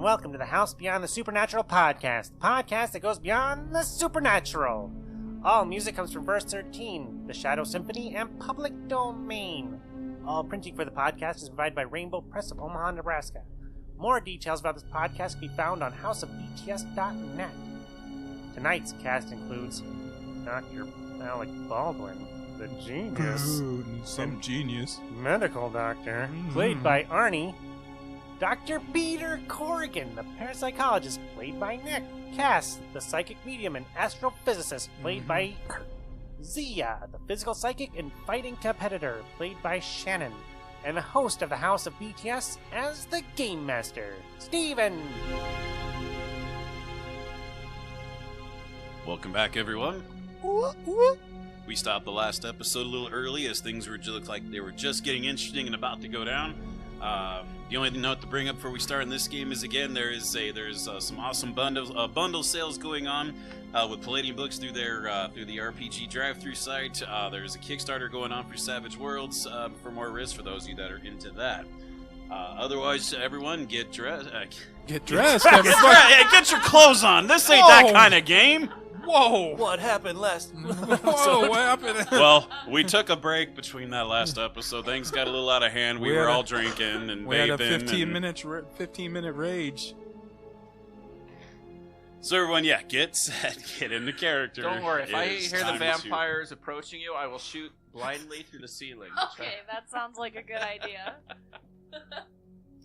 welcome to the House Beyond the Supernatural podcast, the podcast that goes beyond the supernatural. All music comes from Verse 13, the Shadow Symphony, and Public Domain. All printing for the podcast is provided by Rainbow Press of Omaha, Nebraska. More details about this podcast can be found on houseofbts.net. Tonight's cast includes Dr. Alec Baldwin, the genius, some genius medical doctor, played by Arnie, Dr. Peter Corrigan, the parapsychologist, played by Nick, Cass, the psychic medium and astrophysicist, played by Zia, the physical psychic and fighting competitor, played by Shannon, and the host of the House of BTS as the Game Master, Steven. Welcome back, everyone. We stopped the last episode a little early as things looked like they were just getting interesting and about to go down. The only note to bring up before we start in this game is, again, there's some awesome bundle sales going on with Palladium Books through the RPG drive-through site. There's a Kickstarter going on for Savage Worlds for more risks for those of you that are into that. Otherwise, everyone, get dressed. Get dressed. Get your clothes on. This ain't that kind of game. Whoa! What happened last? Whoa! What happened? Well, we took a break between that last episode. Things got a little out of hand. We were all drinking and we had a vaping. 15-minute rage. So everyone, get set, get into character. Don't worry. If I It's hear the time to vampires approaching you, I will shoot blindly through the ceiling. Okay, that sounds like a good idea.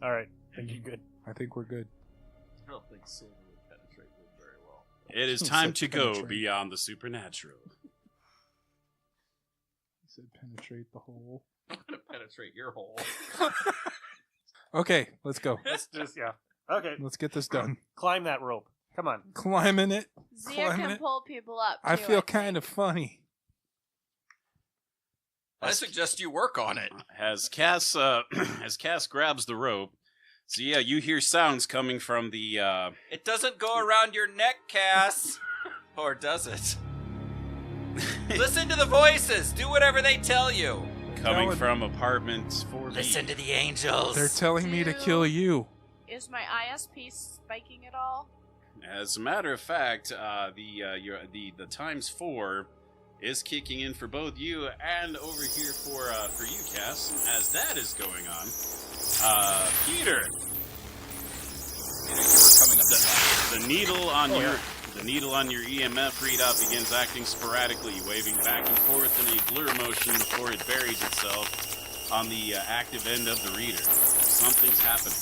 All right, I think you're good. I think we're good. I don't think silver would penetrate me very well. It is time to go Penetrate. beyond the supernatural. He said penetrate the hole. I'm gonna penetrate your hole. Okay, let's go. Let's just, Okay, Let's get this done. climb that rope. Come on. Climbing it. Zia Climbing can it. pull people up, I too, feel think. kind of funny. I suggest you work on it. As Cass grabs the rope, so you hear sounds coming from the It doesn't go around your neck, Cass. Or does it? Listen to the voices. Do whatever they tell you. coming from apartment 4B. Listen to the angels. They're telling me to kill you. Is my ISP spiking at all? As a matter of fact, the times 4 is kicking in for both you and over here for you, Cass. As that is going on, Peter, the needle on your EMF readout begins acting sporadically, waving back and forth in a blur motion before it buries itself on the active end of the reader. Something's happening.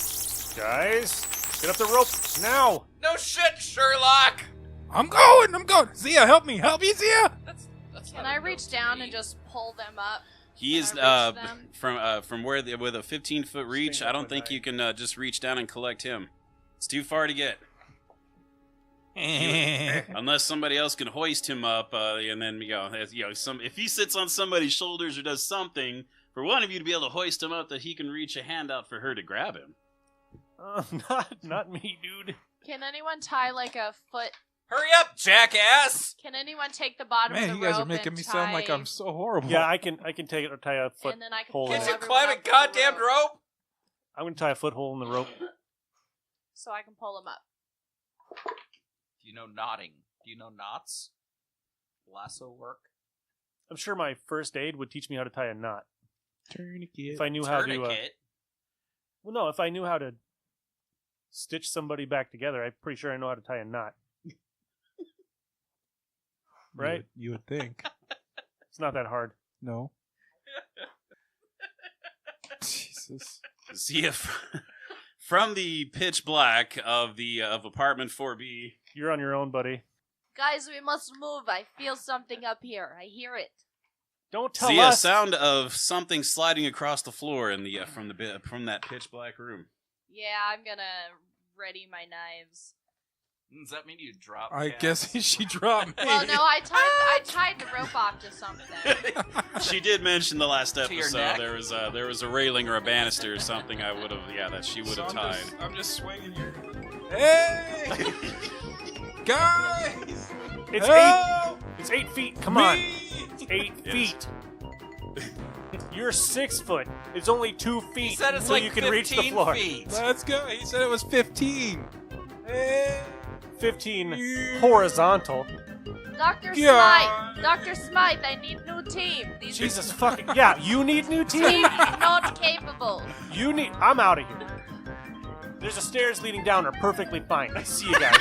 Guys, get up the rope now. No shit, Sherlock. I'm going. Zia, help me, Zia. That's Can I reach down and just pull them up? He is Can I reach them? from where with a 15-foot reach. I don't think you can just reach down and collect him. It's too far to get. Unless somebody else can hoist him up, and then if he sits on somebody's shoulders or does something for one of you to be able to hoist him up, that he can reach a hand out for her to grab him. Not me, dude. Can anyone tie like a foot? Hurry up, jackass! Can anyone take the bottom of Man, the you guys rope are making and me sound like tie- I'm so horrible. Yeah, I can tie a foot And then I can hole pull in Can't it. you everyone climb a up with the goddamn rope. rope? I'm gonna tie a foot hole in the rope. So I can pull them up. Do you know knotting? Do you know knots? Lasso work? I'm sure my first aid would teach me how to tie a knot. Tourniquet. If I knew how to. Tourniquet? Well, no, if I knew how to stitch somebody back together, I'm pretty sure I know how to tie a knot. Right? You would think. It's not that hard. No. Jesus. See if from the pitch black of apartment 4B. You're on your own, buddy. Guys, we must move. I feel something up here. I hear it. Don't tell See a us. sound of something sliding across the floor in the from that pitch black room. Yeah, I'm gonna ready my knives. Does that mean you drop? I Cass? guess she dropped me. Well, no, I tied the rope off to something. She did mention the last To your episode neck? there was a railing or a banister or something that she would have tied. I'm just swinging here. Hey! Guys! It's Help! 8 feet. Come Me! on. It's 8 Yes. feet. You're 6 foot. It's only 2 feet He said it's until like you can 15 reach the floor. feet. Let's go. He said it was 15. Hey. 15 horizontal. Dr. Yeah. Smythe! Dr. Smythe, I need new team. These Jesus fucking yeah! You need new team team. not capable. You need. I'm out of here. There's a stairs leading down. Are perfectly fine. I see you guys.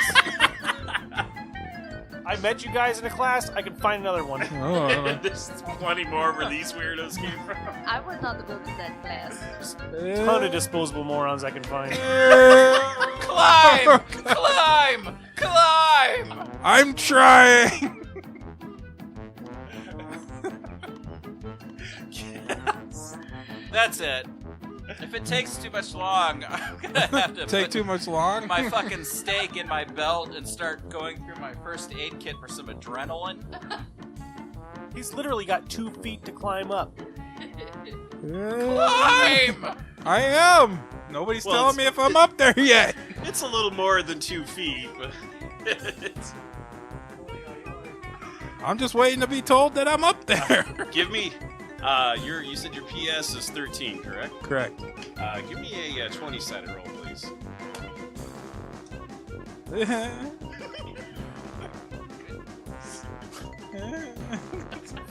I met you guys in a class. I can find another one. Oh. There's plenty more where these weirdos came from. I would not go to that class. Ton of disposable morons I can find. Climb! Climb! Climb! I'm trying. That's it. If it takes too much long, I'm gonna have to Take put too much long. my fucking steak in my belt and start going through my first aid kit for some adrenaline. He's literally got 2 feet to climb up. Climb! I am. Nobody's Well, telling me if I'm up there yet. It's a little more than 2 feet, but it's... I'm just waiting to be told that I'm up there. Give me. You said your PS is 13, correct? Correct. Give me a 20-sided roll, please.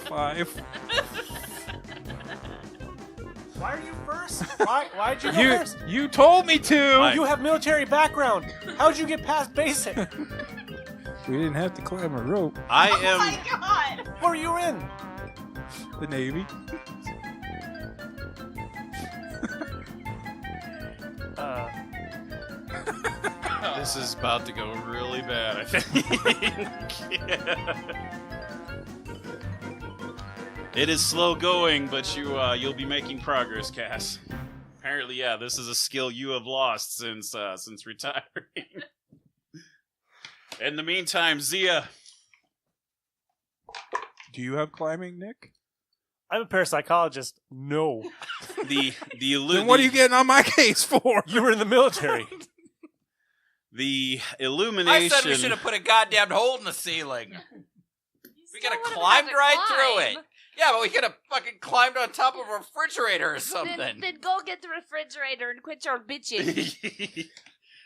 5. Why are you first? Why'd you go first? You told me to. Mike. You have military background. How'd you get past basic? We didn't have to climb a rope. I Oh am. my god! What were you in? The Navy. This is about to go really bad, I think. It is slow going, but you'll be making progress, Cass. Apparently, yeah, this is a skill you have lost since retiring. In the meantime, Zia. Do you have climbing, Nick? I'm a parapsychologist. No. Then What are you getting on my case for? You were in the military. The I illumination. said we should have put a goddamn hole in the ceiling. We could have Still would've climbed had to right through climb. it. Yeah, but we could have fucking climbed on top of a refrigerator or something. Then go get the refrigerator and quit your bitching.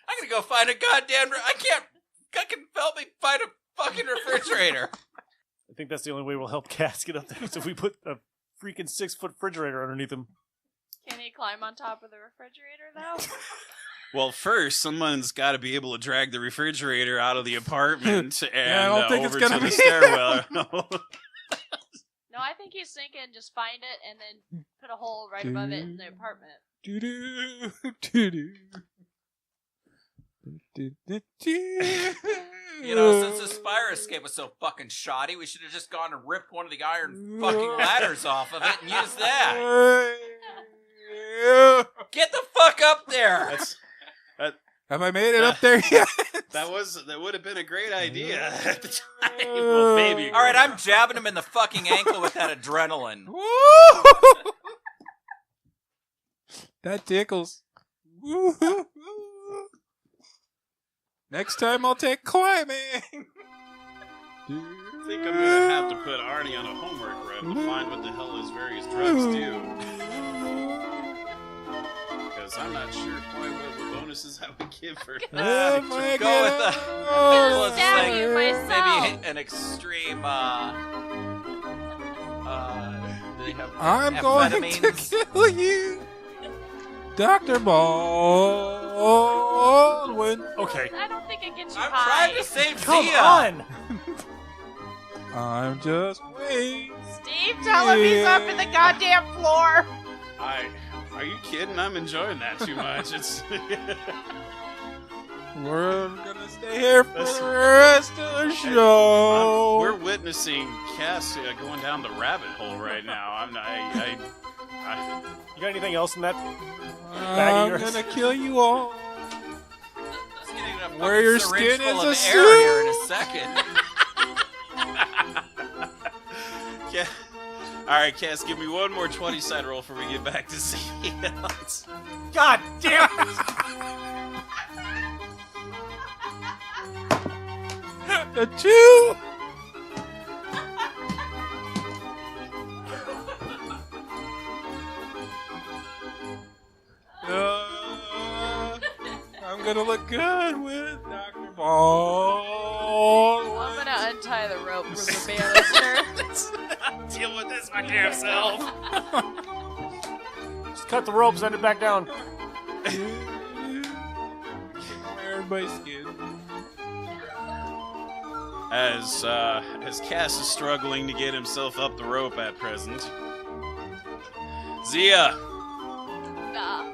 I'm gonna go find a goddamn. I can't. Fucking help me find a fucking refrigerator. I think that's the only way we'll help Cass get up there. Is if we put a freaking 6-foot refrigerator underneath him. Can he climb on top of the refrigerator though? Well, first, someone's got to be able to drag the refrigerator out of the apartment and I don't think it's over gonna to the be- stairwell. No, I think he's thinking just find it and then put a hole right above it in the apartment. Doo-doo, doo-doo. You know, since the fire escape was so fucking shoddy, we should have just gone and ripped one of the iron fucking ladders off of it and used that. Get the fuck up there! Have I made it up there yet? That would have been a great idea at the time. Well, maybe. All right, I'm jabbing him in the fucking ankle with that adrenaline. Woo! That tickles. Woo-hoo. Next time I'll take climbing. I think I'm gonna have to put Arnie on a homework run to find what the hell his various drugs do. Because I'm not sure quite what bonuses I would give her. Oh my Go with God. the. I'll Let's stab say you myself. maybe an extreme. Do they have I'm going to amphetamines? kill you. Dr. Baldwin. Okay. I don't think it gets you I'm high. trying to save Come Zia. on! I'm just waiting. Steve, tell him he's up in the goddamn floor. Are you kidding? I'm enjoying that too much. It's We're gonna stay here for the rest of the show. we're witnessing Cass going down the rabbit hole right now. You got anything else in that? I'm yours. gonna kill you all. Let's get in a Where fucking your syringe skin full is of a air here in a suit. second. Yeah. All right, Cass, give me one more 20-side roll before we get back to Zia. God damn it! A 2. gonna look good with Dr. Ball. I'm gonna untie the rope from the banister. Deal with this, my damn self. Just cut the rope, send it back down. Everybody's skin. As Cass is struggling to get himself up the rope at present, Zia. Nah.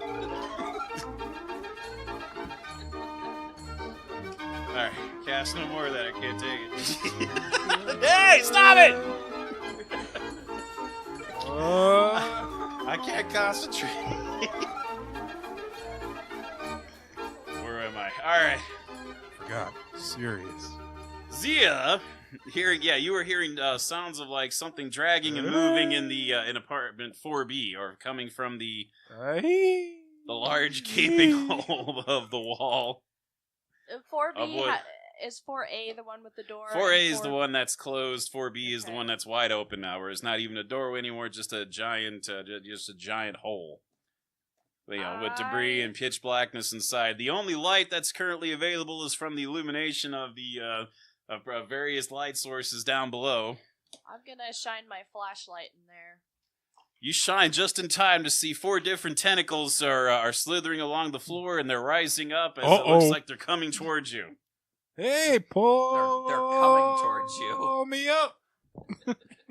Alright, Cass, no more of that. I can't take it. Hey, stop it! I can't concentrate. Where am I? Alright. Forgot. Serious. Zia, you were hearing sounds of like something dragging and moving in the in apartment 4B, or coming from the large gaping hole of the wall. 4B is 4A the one with the door? 4A is the one that's closed. 4B is the one that's wide open now, where it's not even a doorway anymore, just a giant hole. You know, with debris and pitch blackness inside. The only light that's currently available is from the illumination of the of various light sources down below. I'm gonna shine my flashlight in there. You shine just in time to see 4 different tentacles are slithering along the floor, and they're rising up as it looks like they're coming towards you. Hey, pull! They're coming towards you. Pull me up!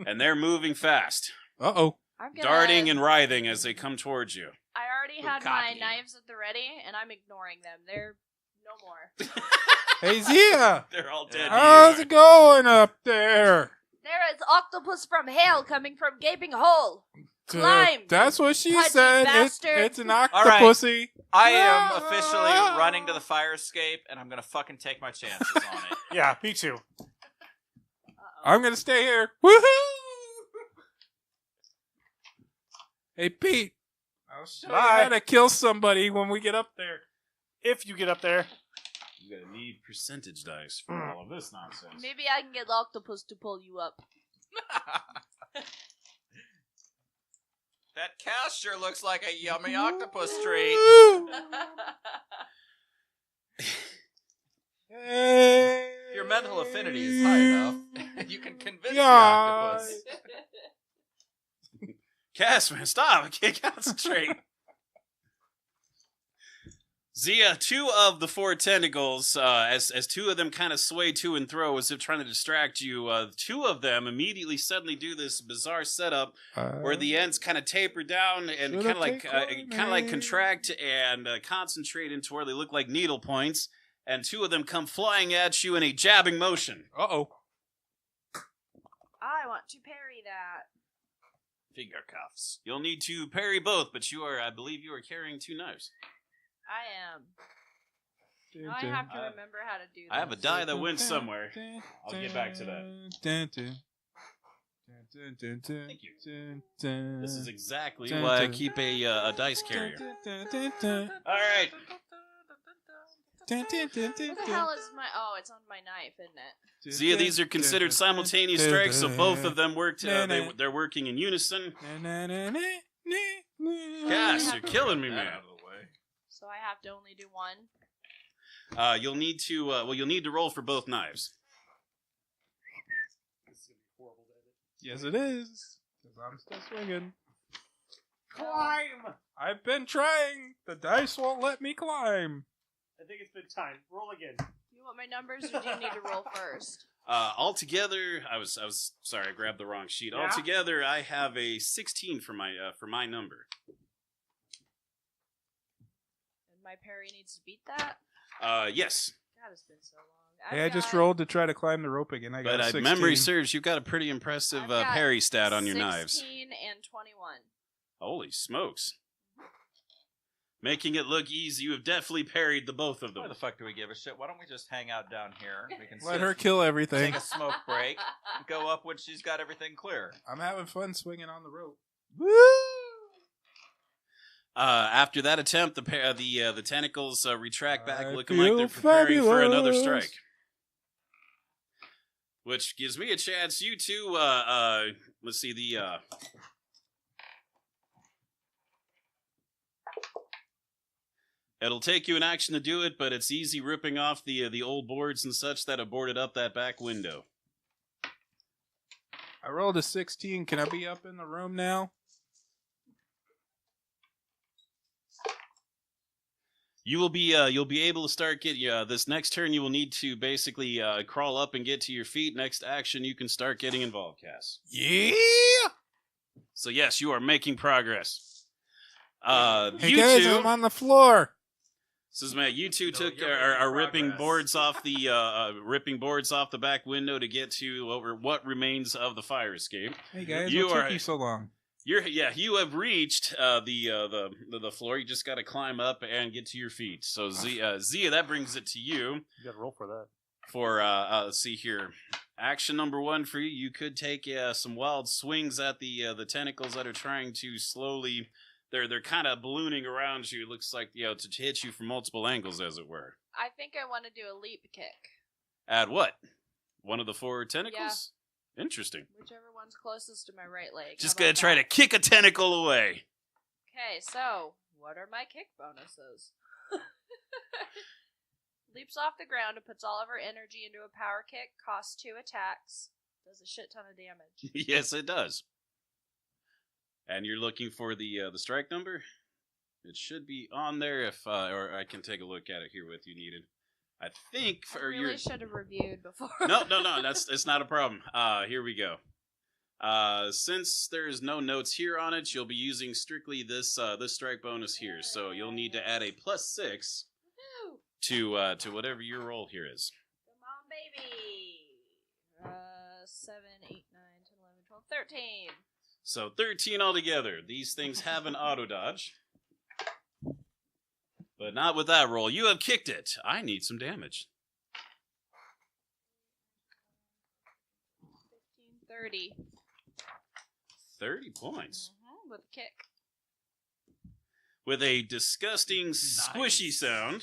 And they're moving fast. Uh-oh. I'm gonna, Darting and writhing as they come towards you. I already had my knives at the ready, and I'm ignoring them. They're no more. Hey, Zia! They're all dead. How's it going up there? There is octopus from hell coming from gaping hole. Climb! That's what she pudgy said. bastard. It's an octopusy. I am officially running to the fire escape, and I'm gonna fucking take my chances on it. Yeah, me too. I'm gonna stay here. Woohoo! Hey, Pete. I'll show you how to kill somebody when we get up there. If you get up there. You're gonna need percentage dice for all of this nonsense. Maybe I can get the octopus to pull you up. That cast sure looks like a yummy octopus treat. Hey. If your mental affinity is high enough, you can convince the octopus. Cass, man, stop! I can't concentrate. Zia, 2 of the 4 tentacles, as 2 of them kind of sway to and fro as if trying to distract you, 2 of them immediately suddenly do this bizarre setup where the ends kind of taper down and kind of like contract and concentrate into where they look like needle points, and 2 of them come flying at you in a jabbing motion. Uh-oh. I want to parry that. Finger cuffs. You'll need to parry both, but I believe you are carrying 2 knives. I am. Now I have to remember how to do this. I have a die that went somewhere. I'll get back to that. Thank you. This is exactly why I keep a dice carrier. Alright. What the hell is my... Oh, it's on my knife, isn't it? Zia, these are considered simultaneous strikes, so both of them worked. They're working in unison. Cass, you're killing me, man. So I have to only do one? You'll need to roll for both knives. Yes, it is. Because I'm still swinging. Climb! I've been trying. The dice won't let me climb. I think it's been time. Roll again. You want my numbers, or do you need to roll first? Altogether, I was sorry, I grabbed the wrong sheet. Yeah? Altogether, I have a 16 for my number. My parry needs to beat that? Yes. God, it's been so long. I just rolled to try to climb the rope again. I got 16. Memory serves, you've got a pretty impressive parry stat on your knives. 16 and 21. Holy smokes. Making it look easy, you have definitely parried the both of them. Why the fuck do we give a shit? Why don't we just hang out down here? We can let her kill everything. Take a smoke break and go up when she's got everything clear. I'm having fun swinging on the rope. Woo! After that attempt, the tentacles retract back, looking like they're preparing for another strike. Which gives me a chance. You two, let's see It'll take you an action to do it, but it's easy ripping off the old boards and such that have boarded up that back window. I rolled a 16. Can I be up in the room now? You'll be able to start getting this next turn. You will need to basically crawl up and get to your feet. Next action, you can start getting involved, Cass. Yeah. So yes, you are making progress. Hey You guys, two, I'm on the floor. This is Matt. You two you're are making ripping progress. boards off the back window to get to over what remains of the fire escape. Hey guys, You what are- took you so long? You have reached the floor. You just got to climb up and get to your feet. So Zia, that brings it to you. You gotta roll for that. For let's see here, action number 1 for you. You could take some wild swings at the tentacles that are trying to slowly. They're kind of ballooning around you. It looks like to hit you from multiple angles, as it were. I think I want to do a leap kick. At what? One of the 4 tentacles? Interesting. Whichever one's closest to my right leg. Just How gonna about try to that? kick a tentacle away. Okay, so what are my kick bonuses? Leaps off the ground and puts all of her energy into a power kick. Costs 2 attacks. Does a shit ton of damage. Yes, it does. And you're looking for the strike number? It should be on there if or I can take a look at it here with you needed. I think I for really your should have reviewed before. No, it's not a problem. Here we go. Since there's no notes here on it, you'll be using strictly this strike bonus here. So you'll need to add a +6 Woohoo! to whatever your roll here is. Come on, baby. 7, 8, 9, 10, 11, 12, 13. So 13 altogether. These things have an auto dodge. But not with that roll. You have kicked it. I need some damage. 15, 30. 30 points. With a kick. With a disgusting squishy sound.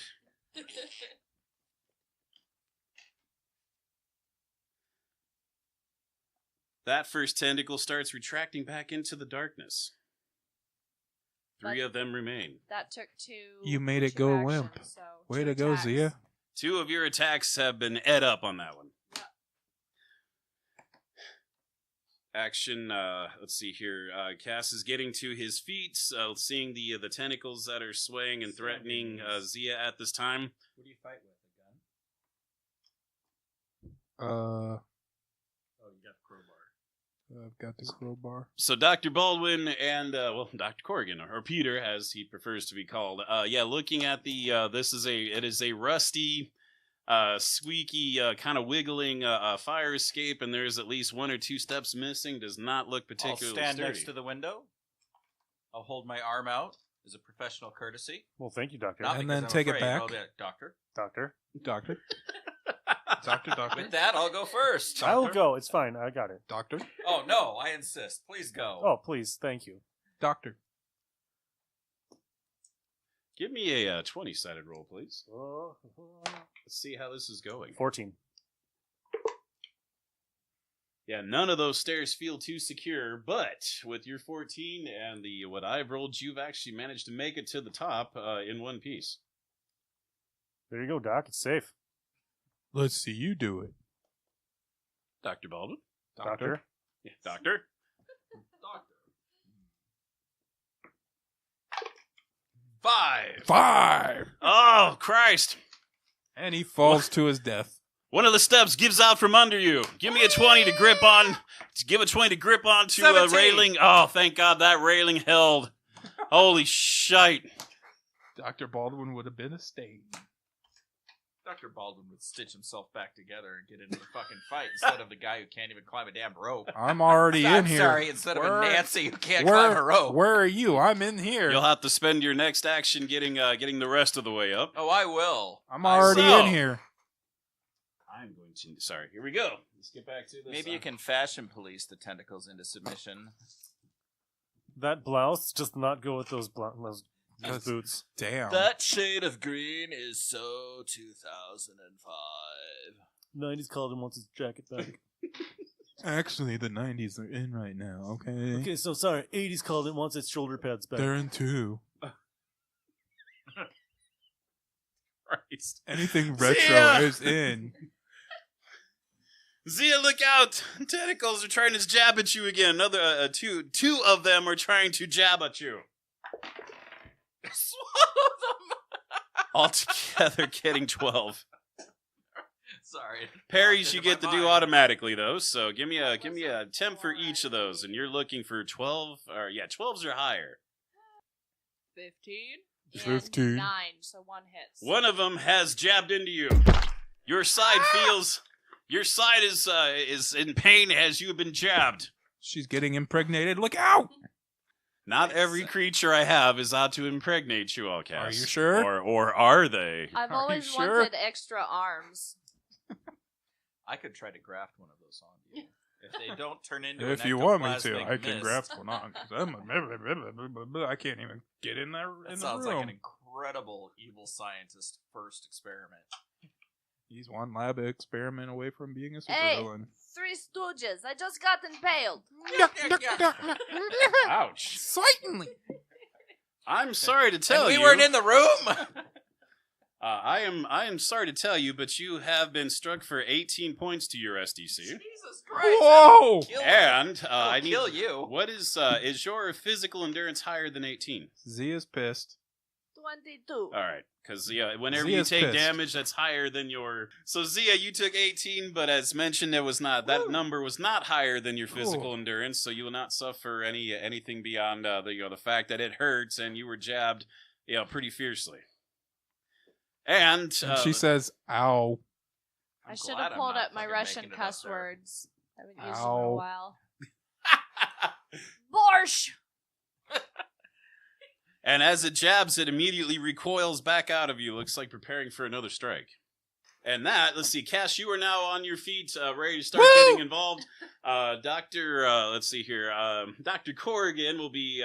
That first tentacle starts retracting back into the darkness. 3 of them remain. That took 2. You made it 2 go actions, limp. So Way 2 to go, attacks. Zia. 2 of your attacks have been ed up on that one. Yep. Action, let's see here. Cass is getting to his feet, seeing the tentacles that are swaying and threatening Zia at this time. What do you fight with? A gun? Oh, you got the crowbar. I've got the crowbar. So Dr. Baldwin and, Dr. Corrigan, or Peter, as he prefers to be called, looking at the, it is a rusty, squeaky, kind of wiggling fire escape, and there's at least 1 or 2 steps missing. Does not look I'll particularly stand sturdy. next to the window. I'll hold my arm out as a professional courtesy. Well, thank you, Doctor. Not And because then I'm take it afraid. back. I'll be like, Doctor. Doctor. Doctor. Doctor. With that, I'll go first. I will go. It's fine. I got it. Doctor. Oh, no, I insist. Please go. Oh, please. Thank you. Doctor. Give me a 20-sided roll, please. Oh, Let's see how this is going. 14. Yeah, none of those stairs feel too secure, but with your 14 and what I've rolled, you've actually managed to make it to the top in one piece. There you go, Doc. It's safe. Let's see you do it. Dr. Baldwin? Doctor. Yeah, Doctor? Doctor. 5. 5. Oh, Christ. And he falls to his death. One of the steps gives out from under you. Give me a 20 to grip on. Give a 20 to grip onto a 17. railing. Oh, thank God that railing held. Holy shite. Dr. Baldwin would have been a stain. Dr. Baldwin would stitch himself back together and get into the fucking fight instead of the guy who can't even climb a damn rope. I'm already in here. Sorry, instead of Where- a Nancy who can't climb a rope. Where are you? I'm in here. You'll have to spend your next action getting the rest of the way up. Oh, I will. I'm already So- in here. I'm going to. Sorry, here we go. Let's get back to this. Maybe you can fashion police the tentacles into submission. That blouse does not go with those That's- boots. Damn. That shade of green is so 2005. 90s called him wants his jacket back. Actually, the 90s are in right now, okay? Okay, so sorry. 80s called it wants its shoulder pads back. They're in 2. least. Anything retro Zia! is in. Zia, look out! Tentacles are trying to jab at you again. Another two of them are trying to jab at you. Swallow them. Altogether, getting 12. Sorry. Parries you get to do automatically though. So give me a 10 for each of those, and you're looking for 12. Or 12s or higher. 15. 15. And 9, so one hits. One of them has jabbed into you. Your side is in pain as you've been jabbed. She's getting impregnated. Look out! Not every creature I have is out to impregnate you, all cast. Are you sure? Or are they? I've Are you always sure? wanted extra arms. I could try to graft one of those on you. If they don't turn into If an you want me to, ectoplasmic I can mist. graft one on. 'Cause I can't even get in there. That In sounds the room. like an incredible evil scientist first experiment. He's one lab experiment away from being a Hey! supervillain. Three Stooges. I just got impaled. Ouch. Certainly. I'm sorry to tell And you. we weren't in the room. I am sorry to tell you, but you have been struck for 18 points to your SDC. Jesus Christ! Whoa! Kill me. And I'll I need kill you. What is your physical endurance higher than 18? Zia's pissed. 22. All right, because whenever Zia's you take pissed. damage, that's higher than your. So Zia, you took 18, but as mentioned, that number was not higher than your physical endurance, so you will not suffer anything beyond the fact that it hurts and you were jabbed, pretty fiercely. And She says, "Ow." I should have pulled up my Russian cuss words. I haven't used them in a Ow. while. Borscht! And as it jabs, it immediately recoils back out of you. Looks like preparing for another strike. And let's see, Cash, you are now on your feet, ready to start getting involved. Let's see here. Dr. Corrigan will be,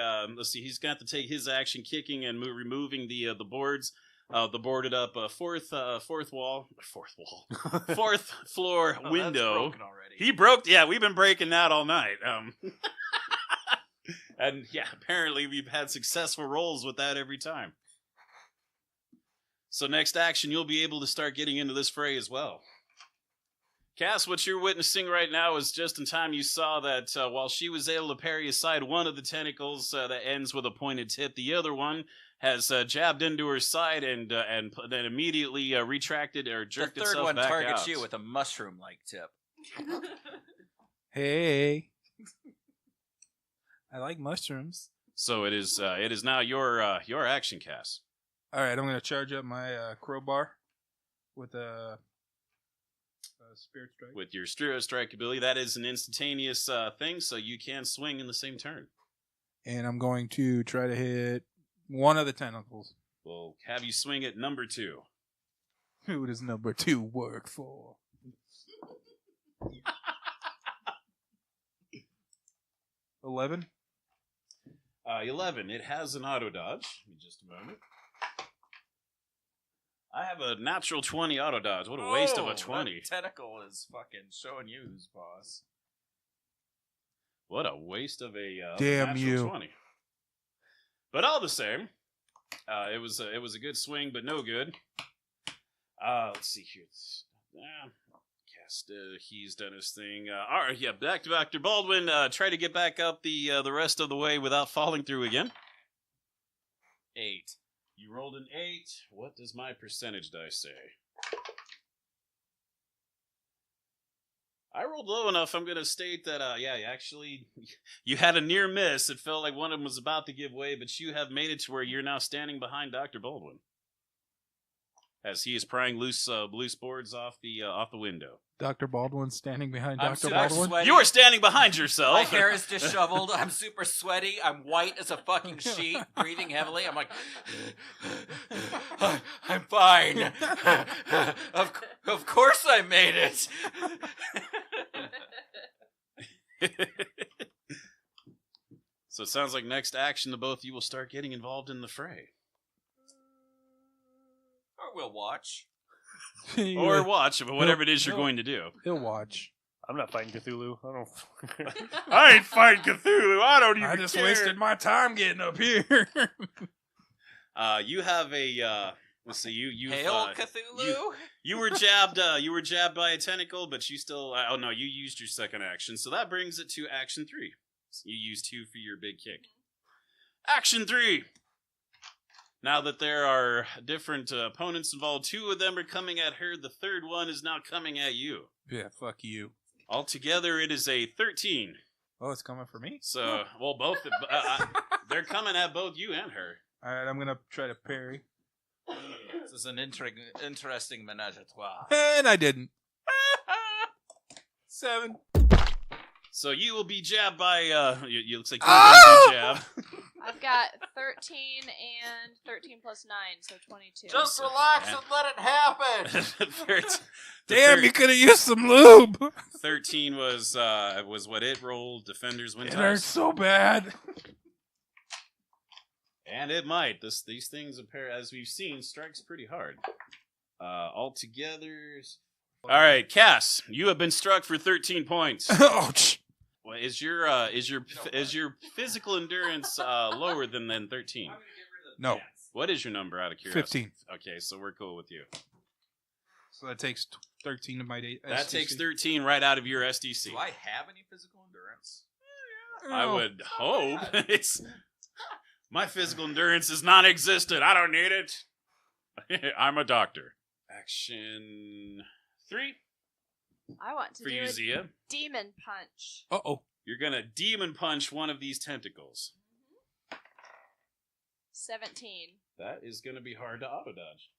he's got to take his action kicking and removing the boards. The boarded up fourth floor window. That's broken already. He broke. Yeah, we've been breaking that all night. And yeah, apparently we've had successful rolls with that every time. So next action, you'll be able to start getting into this fray as well. Cass, what you're witnessing right now is just in time you saw that while she was able to parry aside one of the tentacles that ends with a pointed tip, the other one has jabbed into her side and then immediately retracted or jerked The third itself one back targets out. you with a mushroom-like tip. Hey. I like mushrooms. So it is now your action, Cass. All right, I'm going to charge up my crowbar with a spirit strike. With your strike ability, that is an instantaneous thing, so you can swing in the same turn. And I'm going to try to hit one of the tentacles. We'll have you swing at number 2. Who does number 2 work for? 11. 11. It has an auto dodge. Give me just a moment. I have a natural 20 auto dodge. What a waste of a 20. That tentacle is fucking showing you who's boss. What a waste of a Damn natural you. 20. But all the same, it was a good swing, but no good. Let's see here. Cast. He's done his thing. All right, yeah. Back to Dr. Baldwin. Try to get back up the rest of the way without falling through again. 8. You rolled an 8. What does my percentage dice say? I rolled low enough, I'm going to state that, actually, you had a near miss. It felt like one of them was about to give way, but you have made it to where you're now standing behind Dr. Baldwin. As he is prying loose boards off the window. Dr. Baldwin standing behind I'm Dr. super Baldwin. sweaty. You are standing behind yourself. My hair is disheveled. I'm super sweaty. I'm white as a fucking sheet, breathing heavily. I'm like, I'm fine. Of course I made it. So it sounds like next action, the both of you will start getting involved in the fray. Or we'll watch. Or watch, but whatever it is you're going to do. He'll watch. I'm not fighting Cthulhu. I don't. I ain't fighting Cthulhu. I don't even I just care. wasted my time getting up here. You have a Let's see. You Hail Cthulhu. You were jabbed. You were jabbed by a tentacle, but you still. Oh no, you used your second action, so that brings it to action 3. So you used 2 for your big kick. Action 3. Now that there are different opponents involved, 2 of them are coming at her. The third one is now coming at you. Yeah, fuck you. Altogether, it is a 13. Oh, it's coming for me? So, well, both. They're coming at both you and her. All right, I'm going to try to parry. This is an interesting menage a trois. And I didn't. 7. So you will be jabbed by. You looks like you're going to be jabbed. I've got 13 and 13 plus 9, so 22. Just relax and let it happen. Damn, you could have used some lube. 13 was what it rolled. Defenders win. It hurts so bad. And it might. These things appear, as we've seen, strikes pretty hard. Altogether. All right, Cass, you have been struck for 13 points. Ouch. Well, is your physical endurance lower than 13? No. What is your number out of curiosity? 15. Okay, so we're cool with you. So that takes 13 of my day. That takes 13 right out of your SDC. Do I have any physical endurance? I would hope. My physical endurance is non-existent. I don't need it. I'm a doctor. Action 3 I want to for do you, a Zia. demon punch. Uh-oh. You're gonna demon punch one of these tentacles. 17. That is gonna be hard to auto dodge.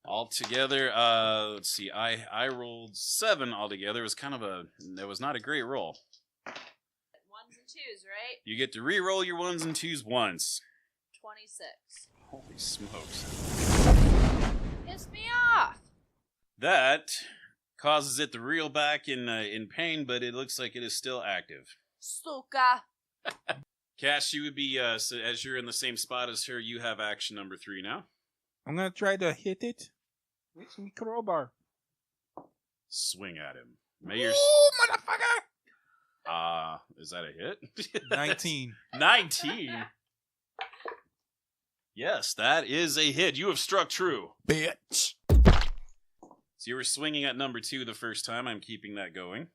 Altogether, let's see. I rolled 7 altogether. It was not a great roll. 1s and 2s, right? You get to re-roll your 1s and 2s once. 26. Holy smokes! Piss me off! That causes it to reel back in pain, but it looks like it is still active. Suka. Cash, you would be so as you're in the same spot as her. You have action number 3 now. I'm going to try to hit it with some crowbar. Swing at him. Ooh, motherfucker! Is that a hit? 19. 19. Yes, that is a hit. You have struck true. Bitch. So you were swinging at number 2 the first time. I'm keeping that going.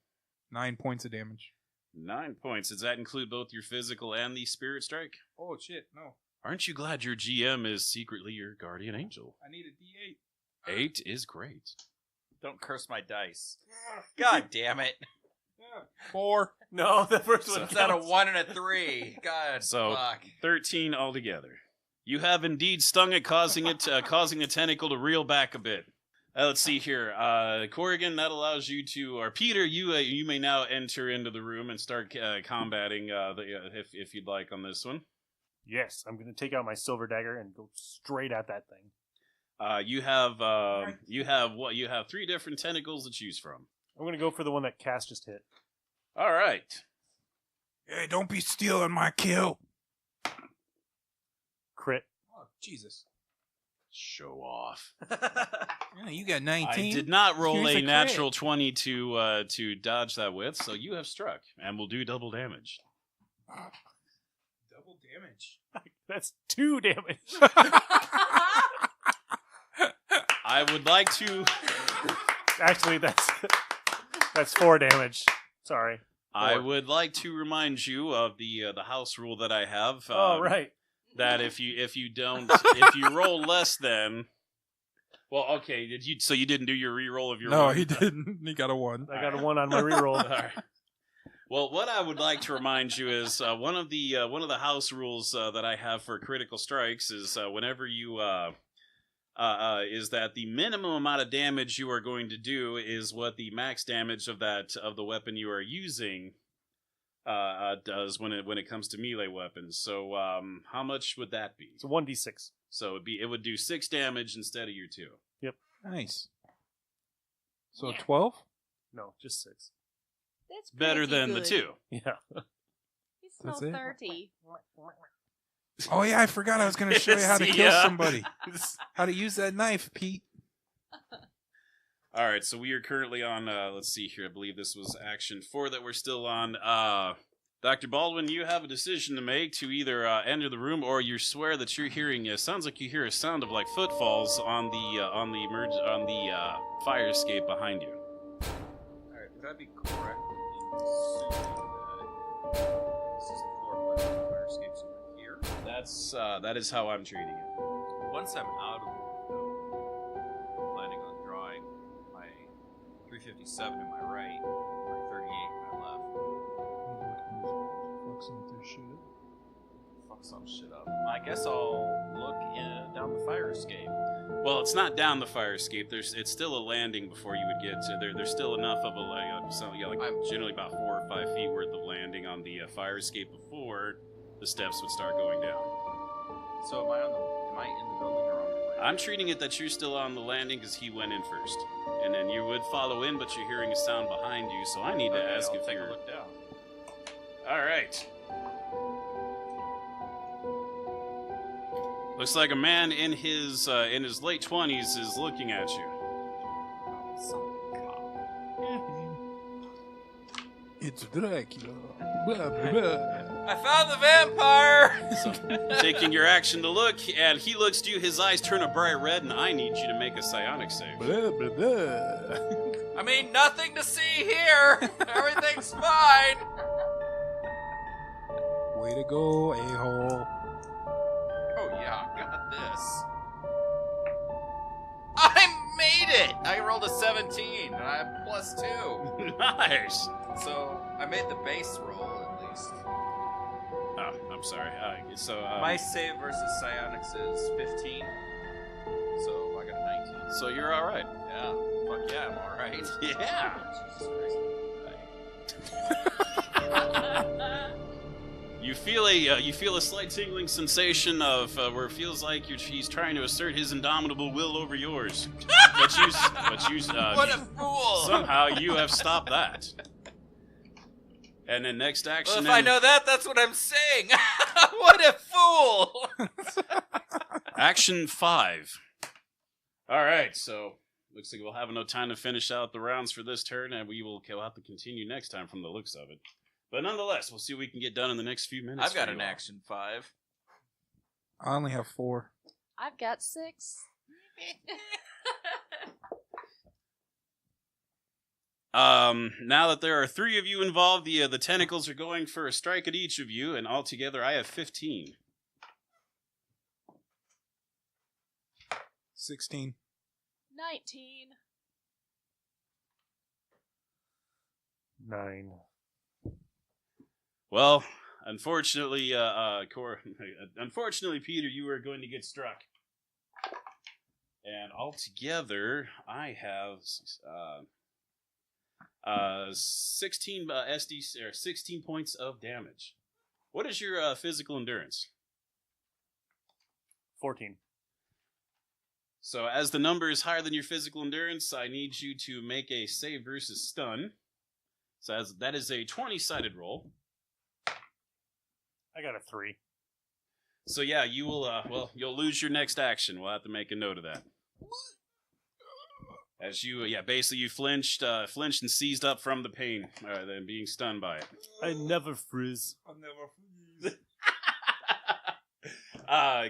9 points of damage. 9 points. Does that include both your physical and the spirit strike? Oh, shit, no. Aren't you glad your GM is secretly your guardian angel? I need a D8. 8 is great. Don't curse my dice. God damn it. 4. No, the first one. It's at a 1 and a 3. God, So fuck. 13 altogether. You have indeed stung it, causing the tentacle to reel back a bit. Let's see here, Corrigan. That allows you to, or Peter, you may now enter into the room and start combating if you'd like on this one. Yes, I'm going to take out my silver dagger and go straight at that thing. You have 3 different tentacles to choose from. I'm going to go for the one that Cass just hit. All right. Hey, don't be stealing my kill. Crit. Oh, Jesus. Show off. Yeah, you got 19. I did not roll Here's a a natural 20 to dodge that with, so you have struck and will do double damage. Double damage. That's 2 damage. I would like to. Actually, that's 4 damage. Sorry. I would like to remind you of the house rule that I have. Oh, right. That if you roll less than, well, okay, so you didn't do your reroll of your No, one? he didn't. He got a 1. I got a 1 on my reroll. All right. Well, what I would like to remind you is one of the house rules that I have for critical strikes is whenever you is that the minimum amount of damage you are going to do is what the max damage of the weapon you are using does when it comes to melee weapons. So how much would that be? It's a 1d6. So it would do 6 damage instead of your 2. Nice. So Yeah. 12? No, just 6. That's Better pretty than good. the 2. Yeah. He's still That's it? 30. Oh, yeah, I forgot I was going to show you how to See kill ya. somebody. How to use that knife, Pete. All right, so we are currently on. Let's see here. I believe this was action 4 that we're still on. Dr. Baldwin, you have a decision to make to either enter the room or you swear that you're hearing. Sounds like you hear a sound of like footfalls on the fire escape behind you. All right, would I be correct in assuming that this is the floor plan of the fire escapes over here? That is how I'm treating it. Once I'm out of the window, I'm planning on drawing my 357 to my right, my 38 to my left. Fuck some shit up. I guess I'll look down the fire escape. Well, it's not down the fire escape. It's still a landing before you would get to there. There's still enough of generally about 4 or 5 feet worth of landing on the fire escape before the steps would start going down. So am I in the building or on the landing? I'm treating it that you're still on the landing because he went in first, and then you would follow in, but you're hearing a sound behind you. So I need to ask if take you're. a look down. All right. Looks like a man in his late 20s is looking at you. It's Dracula. Blah, blah, blah. I found the vampire! So, taking your action to look, and he looks to you, his eyes turn a bright red, and I need you to make a psionic save. Blah, blah, blah. I mean, nothing to see here! Everything's fine! Way to go, a-hole. Oh yeah, I got this. I made it! I rolled a 17, and I have +2. Nice! So, I made the base roll, at least. Oh, I'm sorry. My save versus psionics is 15. So, I got a 19. So you're all right. Yeah. Fuck yeah, I'm all right. Yeah. You feel a slight tingling sensation of where it feels like he's trying to assert his indomitable will over yours. but you What a fool! Somehow you have stopped that. And then next action. Well, if I know that, that's what I'm saying. What a fool! Action 5. All right, so looks like we'll have no time to finish out the rounds for this turn, and we'll have to continue next time from the looks of it. But nonetheless, we'll see what we can get done in the next few minutes. I've got an action 5. I only have 4. I've got 6. Now that there are 3 of you involved, the tentacles are going for a strike at each of you, and altogether I have 15. 16. 19. 9. Well, unfortunately, unfortunately, Peter, you are going to get struck. And altogether, I have 16 SD or 16 points of damage. What is your physical endurance? 14. So, as the number is higher than your physical endurance, I need you to make a save versus stun. So, that is a 20-sided roll. I got a 3. So, yeah, you will, you'll lose your next action. We'll have to make a note of that. As you, basically you flinched and seized up from the pain, then being stunned by it. I never frizz. I'll never freeze.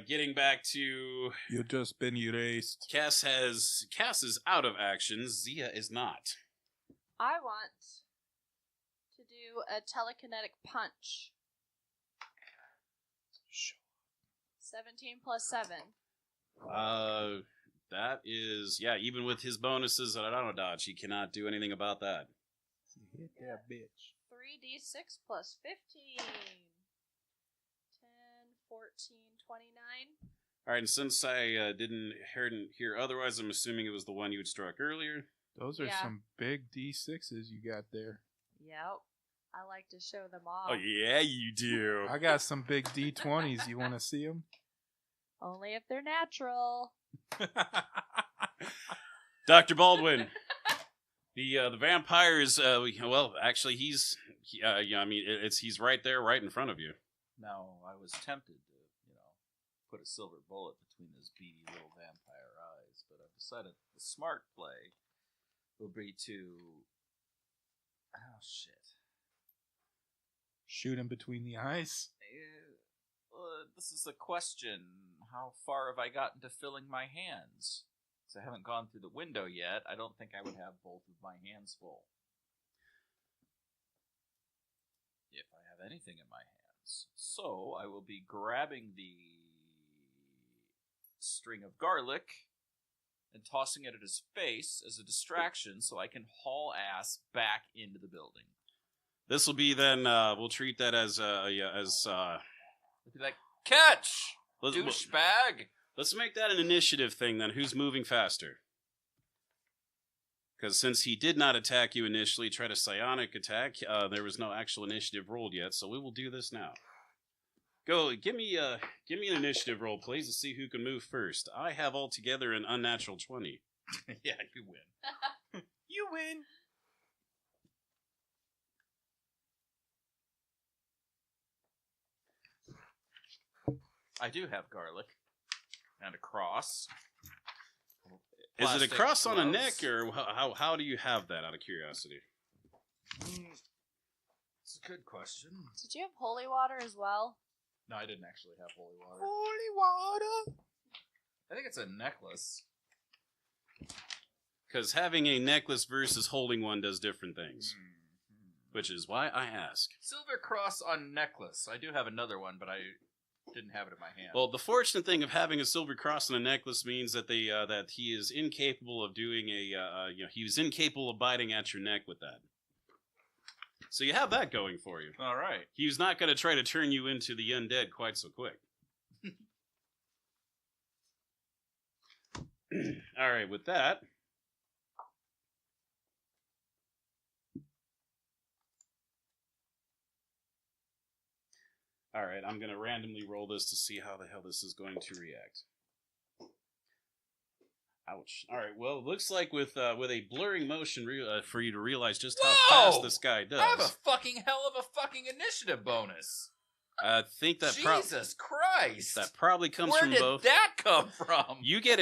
Getting back to... You've just been erased. Cass is out of action. Zia is not. I want to do a telekinetic punch. 17 plus 7. That is, even with his bonuses and auto dodge, he cannot do anything about that. Hit that bitch. 3d6 plus 15. 10, 14, 29. Alright, and since I didn't hear otherwise, I'm assuming it was the one you had struck earlier. Those are Yeah. some big D6s you got there. Yep. I like to show them off. Oh, yeah, you do. I got some big D20s. You want to see them? Only if they're natural. Dr. Baldwin. The vampire is, actually, he's right there, right in front of you. Now, I was tempted to, put a silver bullet between his beady little vampire eyes, but I've decided the smart play will be to... Oh, shit. Shoot him between the eyes. This is a question. How far have I gotten to filling my hands? Because I haven't gone through the window yet. I don't think I would have both of my hands full. If I have anything in my hands. So I will be grabbing the string of garlic and tossing it at his face as a distraction so I can haul ass back into the building. This will be then, we'll treat that as, It'll be like, catch! Douchebag! Let's make that an initiative thing then. Who's moving faster? Because since he did not attack you initially, try to psionic attack, there was no actual initiative rolled yet, so we will do this now. Go, give me an initiative roll, please, to see who can move first. I have altogether an unnatural 20. Yeah, you win. You win. I do have garlic. And a cross. Is it a Plastic cross on a gloves. neck, or how do you have that, out of curiosity? It's a good question. Did you have holy water as well? No, I didn't actually have holy water. Holy water. I think it's a necklace. Because having a necklace versus holding one does different things. Which is why I ask. Silver cross on necklace. I do have another one, but I didn't have it in my hand. Well, the fortunate thing of having a silver cross on a necklace means that that he is incapable of doing he was incapable of biting at your neck with that. So you have that going for you. All right. He was not going to try to turn you into the undead quite so quick. All right, with that. All right, I'm going to randomly roll this to see how the hell this is going to react. Ouch. All right, well, it looks like with a blurring motion for you to realize just how fast this guy does. I have a fucking hell of a fucking initiative bonus. I think that Jesus Christ. that probably comes Where from did both. that come from? You get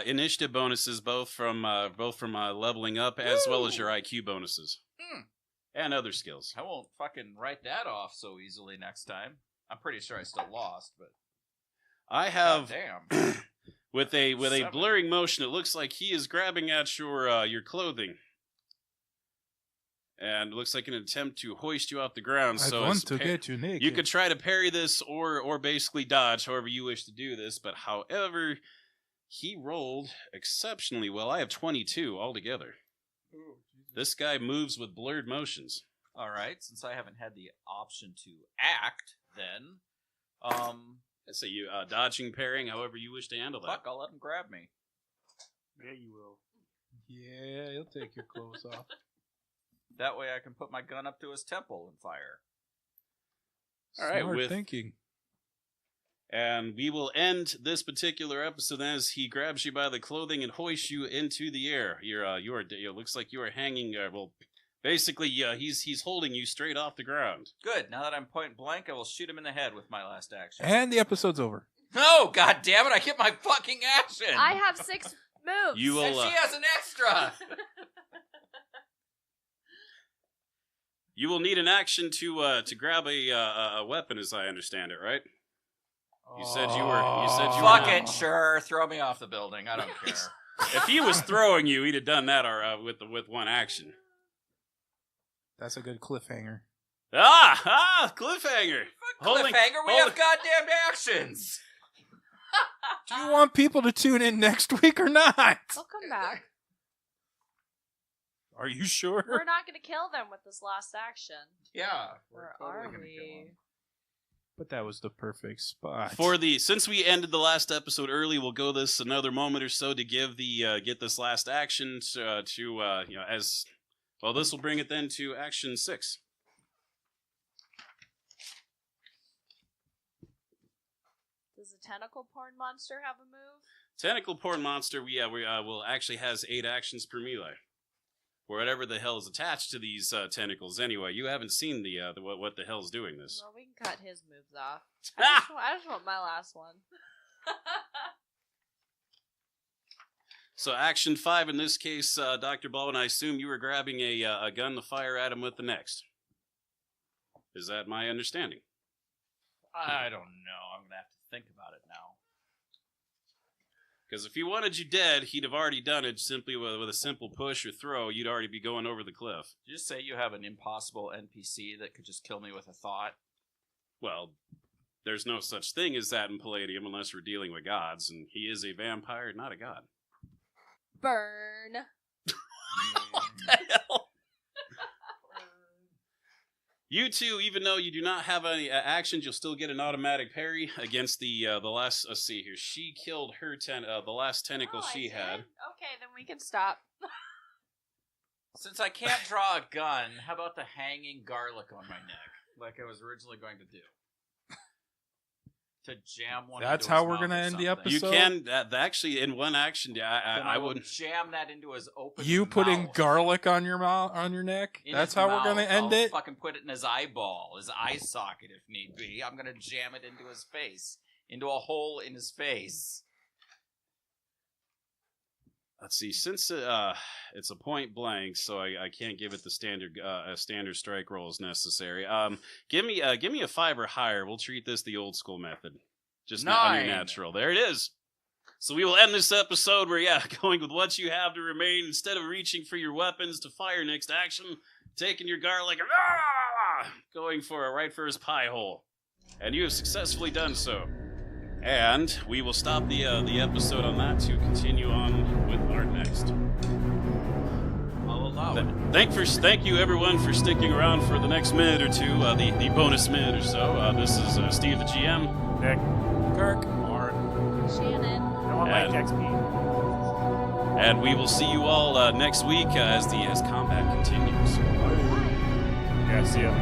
initiative bonuses both from leveling up as well as your IQ bonuses. And other skills. I won't fucking write that off so easily next time. I'm pretty sure I still lost, but I have damn. with a 7. blurring motion, it looks like he is grabbing at your clothing. And it looks like an attempt to hoist you off the ground. I So want to get you naked. you could try to parry this or basically dodge, however you wish to do this. But however, he rolled exceptionally well. I have 22 altogether. This guy moves with blurred motions. All right, since I haven't had the option to act, then, So you dodging, parrying, however you wish to handle that. fuck, I'll let him grab me. Yeah, you will. Yeah, he'll take your clothes off. That way I can put my gun up to his temple and fire. All right, Smart thinking. And we will end this particular episode as he grabs you by the clothing and hoists you into the air. It looks like you are hanging. Basically, he's holding you straight off the ground. Good, now that I'm point blank, I will shoot him in the head with my last action. And the episode's over. No, god damn it, I get my fucking action! I have 6 moves. You will. And she has an extra! You will need an action to grab a weapon, as I understand it, right? You said you were. Fuck it, sure. Throw me off the building. I don't care. If he was throwing you, he'd have done that with one action. That's a good cliffhanger. Cliffhanger. Cliffhanger, we have goddamn actions! Do you want people to tune in next week or not? They'll come back. Are you sure? We're not going to kill them with this last action. Yeah. Or totally are gonna kill we? him. But that was the perfect spot. Since we ended the last episode early, we'll go this another moment or so to give get this last action as well. This will bring it then to action 6. Does a tentacle porn monster have a move? Tentacle porn monster. Will actually has 8 actions per melee. Or whatever the hell is attached to these tentacles. Anyway, you haven't seen the what the hell's doing this. Well, we can cut his moves off. I just want my last one. So action 5 in this case, Dr. Baldwin, I assume you were grabbing a gun to fire at him with the next. Is that my understanding? I don't know. I'm gonna have to think about it now. Because if he wanted you dead, he'd have already done it simply with a simple push or throw. You'd already be going over the cliff. Did you just say you have an impossible NPC that could just kill me with a thought? Well, there's no such thing as that in Palladium unless we're dealing with gods, and he is a vampire, not a god. Burn. What the hell? You two, even though you do not have any actions, you'll still get an automatic parry against the last. Let's see here. She killed her the last tentacle Oh, she I had. did? Okay, then we can stop. Since I can't draw a gun, how about the hanging garlic on my neck, like I was originally going to do? To jam one. That's into how his we're mouth gonna or end the something. episode? You can actually in one action. Then I will wouldn't. jam that into his open. You putting mouth. garlic on your mouth, on your neck? In That's his how mouth. we're gonna end I'll it? Fucking put it in his eyeball, his eye socket, if need be. I'm gonna jam it into his face, into a hole in his face. Let's see. Since it's a point blank, so I can't give it the standard standard strike roll as necessary. Give me a 5 or higher. We'll treat this the old school method. Just not 9. unnatural. There it is. So we will end this episode where, going with what you have to remain instead of reaching for your weapons to fire next action, taking your garlic and going for right for his pie hole. And you have successfully done so. And we will stop the episode on that to continue on with our next. I'll allow it. Thank you everyone for sticking around for the next minute or two, the bonus minute or so. This is Steve the GM. Nick. Kirk. Shannon. No one liked XP. And we will see you all next week as combat continues. Yeah, see ya.